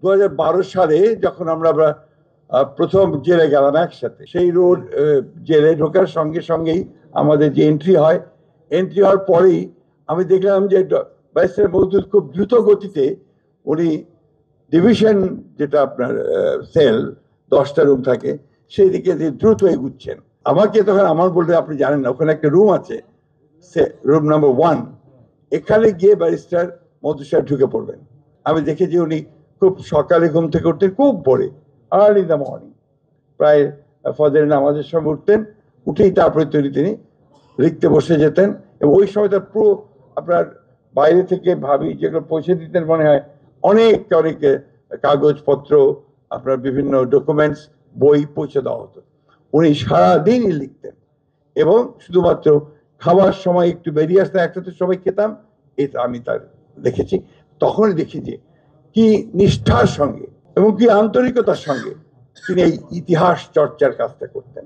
2012 সালে যখন আমরা প্রথম জেলে গেলাম একসাথে, সেই রোড জেলে ঢোকার সঙ্গে সঙ্গেই আমাদের যে এন্ট্রি হওয়ার পরেই আমি দেখলাম যে ব্যারিস্টার মওদুদ খুব দ্রুত গতিতে উনি ডিভিশন, যেটা আপনার সেল 10টা রুম থাকে, সেই দিকে দ্রুত এগুচ্ছেন। আমাকে তখন আমার বলতে, আপনি জানেন না ওখানে একটা রুম আছে, রুম নাম্বার 1, এখানে গিয়ে ব্যারিস্টার মওদুদ সাহেব ঢুকে পড়বেন। আমি দেখেছি উনি খুব সকালে ঘুম থেকে উঠতেন, খুব ভোরে, আর্লি ইন দ্য মর্নিং, প্রায় ফজরের নামাজের সময় উঠতেন, উঠেই তারপরে তিনি লিখতে বসে যেতেন। এবং ওই সময় তার পুরো আপনার বাইরে থেকে ভাবি যেগুলো পৌঁছে দিতেন, মনে হয় অনেক কাগজপত্র, আপনার বিভিন্ন ডকুমেন্টস, বই পৌঁছে দেওয়া হতো। উনি সারাদিনই লিখতেন এবং শুধুমাত্র খাওয়ার সময় একটু বেরিয়ে আসতেন, একসাথে সবাই খেতাম, এটা আমি তার দেখেছি। তখন দেখি যে কি নিষ্ঠার সঙ্গে এবং কি আন্তরিকতার সঙ্গে তিনি এই ইতিহাস চর্চার কাজটা করতেন।